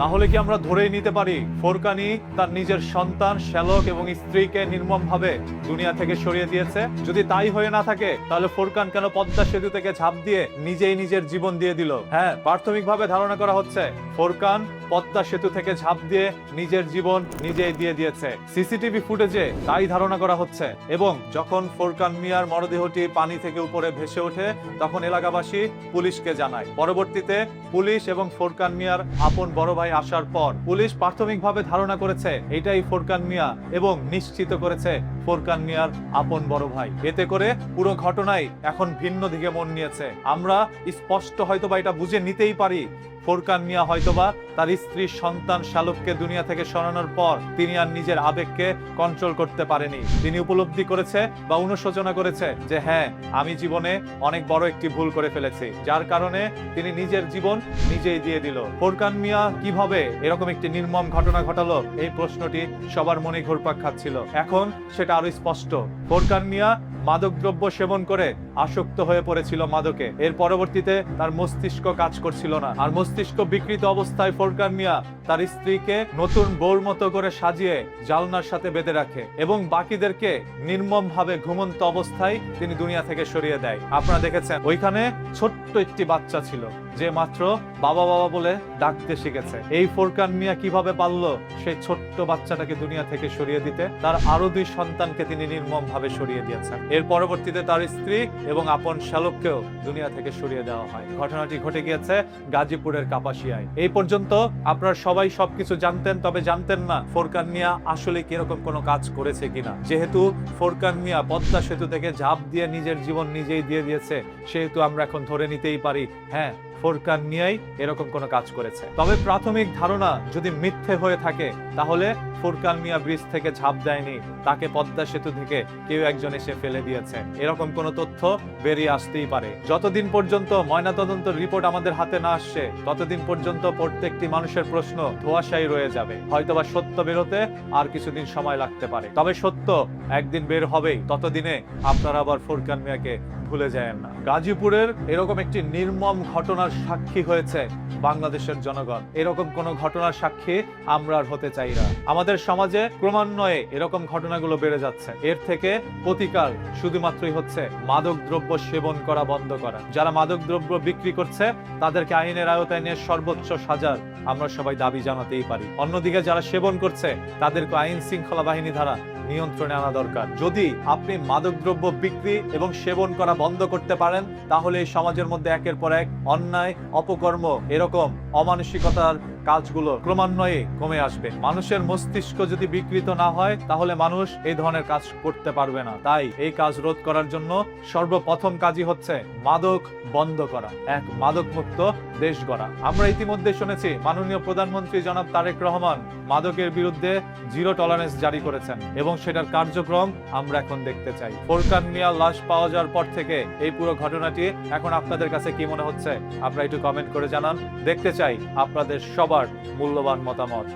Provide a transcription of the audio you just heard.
তাহলে কি আমরা ধরেই নিতে পারি ফোরকানি তার নিজের সন্তান শ্যালক এবং স্ত্রীকে নির্মমভাবে দুনিয়া থেকে সরিয়ে দিয়েছে? যদি তাই হয়ে না থাকে তাহলে ফোরকান কেন পদ্মা সেতু থেকে ঝাঁপ দিয়ে নিজেই নিজের জীবন দিয়ে দিল? হ্যাঁ, প্রাথমিকভাবে ধারণা করা হচ্ছে ফোরকান পদ্মা সেতু থেকে ঝাঁপ দিয়ে নিজের জীবন নিজেই দিয়ে দিয়েছে। সিসিটিভি ফুটেজে তাই ধারণা করা হচ্ছে। এবং যখন ফোরকান মিয়ার মরদেহটি পানি থেকে উপরে ভেসে ওঠে তখন এলাকাবাসী পুলিশকে জানায়। পরবর্তীতে পুলিশ এবং ফোরকান মিয়ার আপন বড় ভাই আসার পর পুলিশ প্রাথমিকভাবে ধারণা করেছে এটাই ফোরকান মিয়া এবং নিশ্চিত করেছে ফোরকান মিয়ার আপন বড় ভাই। এতে করে পুরো ঘটনাই এখন ভিন্ন দিকে মন নিয়েছে। আমরা স্পষ্ট হয়তোবা এটা বুঝে নিতেই পারি ফোরকান মিয়া হয়তোবা তার স্ত্রী সন্তান শ্যালককে দুনিয়া থেকে সরানোর পর তিনি আর নিজের আবেগকে কন্ট্রোল করতে পারেনি। তিনি উপলব্ধি করেছে বা অনুশোচনা করেছে যে হ্যাঁ, আমি জীবনে অনেক বড় একটি ভুল করে ফেলেছি, যার কারণে তিনি নিজের জীবন নিজেই দিয়ে দিল। ফোরকান মিয়া কিভাবে এরকম একটি নির্মম ঘটনা ঘটালো, এই প্রশ্নটি সবার মনে ঘুরপাক খাচ্ছিল। এখন সেটা আরো স্পষ্ট। ফোরকান মিয়া মাদকদ্রব্য সেবন করে আসক্ত হয়ে পড়েছিল মাদকে। এর পরবর্তীতে তার মস্তিষ্ক কাজ করছিল না, আর মস্তিষ্ক বিকৃত অবস্থায় ফোরকান মিয়া তার স্ত্রীকে নতুন বউর মতো করে সাজিয়ে জালনার সাথে বেঁধে রাখে এবং বাকিদেরকে নির্মম ভাবে ঘুমন্ত অবস্থায় তিনি দুনিয়া থেকে সরিয়ে দেয়। আপনারা দেখেছেন ওইখানে ছোট্ট একটি বাচ্চা ছিল যে মাত্র বাবা বাবা বলে ডাকতে শিখেছে। এই ফোরকান মিয়া কিভাবে পারল সেই ছোট্ট বাচ্চাটাকে দুনিয়া থেকে সরিয়ে দিতে? তার আরো 2 সন্তানকে তিনি নির্মম ভাবে সরিয়ে দিয়েছেন। এর পরবর্তীতে তার স্ত্রী এবং আপন শ্যালককেও দুনিয়া থেকে সরিয়ে দেওয়া হয়। ঘটনাটি ঘটে গিয়েছে গাজীপুরের কাপাসিয়ায়। এই পর্যন্ত আপনারা সবাই সবকিছু জানতেন, তবে জানতেন না ফোরকান মিয়া আসলে কিরকম কোনো কাজ করেছে কিনা। যেহেতু ফোরকান মিয়া পদ্মা সেতু থেকে ঝাঁপ দিয়ে নিজের জীবন নিজেই দিয়ে দিয়েছে, সেহেতু আমরা এখন ধরে নিতেই পারি হ্যাঁ, ফোরকান মিয়াই এরকম কোনো কাজ করেছে। তবে প্রাথমিক ধারণা যদি মিথ্যে হয়ে থাকে তাহলে ফোরকান মিয়া ব্রিজ থেকে ঝাঁপ দেয়নি, তাকে পদ্মা সেতু থেকে কেউ একজন এসে ফেলে দিয়েছে। এরকম কোনো তথ্য বেরিয়ে আসতেই পারে। যতদিন পর্যন্ত ময়নাতদন্ত রিপোর্ট আমাদের হাতে না আসছে ততদিন পর্যন্ত প্রত্যেকটি মানুষের প্রশ্ন ধোঁয়াশাই রয়ে যাবে। হয়তোবা সত্য বেরোতে আর কিছুদিন সময় লাগতে পারে, তবে সত্য একদিন বের হবেই। ততদিনে আপনারা আবার ফোরকান মিয়াকে ভুলে যায় না। গাজীপুরের এরকম একটি নির্মম ঘটনার সাক্ষী হয়েছে বাংলাদেশের জনগণ। এরকম কোন ঘটনার সাক্ষী আমরা আর হতে চাই না। আমাদের সমাজে ক্রমান্বয়ে এরকম ঘটনাগুলো বেড়ে যাচ্ছে। এর থেকে প্রতিকার শুধুমাত্রই হচ্ছে মাদক দ্রব্য সেবন করা বন্ধ করা। যারা মাদক দ্রব্য বিক্রি করছে তাদেরকে আইনের আওতায় নিয়ে সর্বোচ্চ সাজার আমরা সবাই দাবি জানাতেই পারি। অন্যদিকে যারা সেবন করছে তাদেরকে আইন শৃঙ্খলা বাহিনী দ্বারা নিয়ন্ত্রণে আনা দরকার। যদি আপনি মাদকদ্রব্য বিক্রি এবং সেবন করা বন্ধ করতে পারেন তাহলে এই সমাজের মধ্যে একের পর এক অন্যায়, অপকর্ম, এরকম অমানসিকতার কাজগুলো ক্রমান্বয়ে কমে আসবে। মানুষের মস্তিষ্ক যদি বিকৃত না হয় তাহলে মানুষ এই ধরনের কাজ করতে পারবে না। তাই এই কাজ রোধ করার জন্য সর্বপ্রথম কাজই হচ্ছে মাদক বন্ধ করা, এক মাদক মুক্ত দেশ গড়া। আমরা ইতিমধ্যে শুনেছি মাননীয় প্রধানমন্ত্রী জনাব তারেক রহমান মাদকের বিরুদ্ধে 0 টলারেন্স জারি করেছেন এবং সেটার কার্যক্রম আমরা এখন দেখতে চাই। ফোরকান মিয়ার লাশ পাওয়া যাওয়ার পর থেকে এই পুরো ঘটনাটি এখন আপনাদের কাছে কি মনে হচ্ছে আপনারা একটু কমেন্ট করে জানান। দেখতে চাই আপনাদের সবার মূল্যবান মতামত।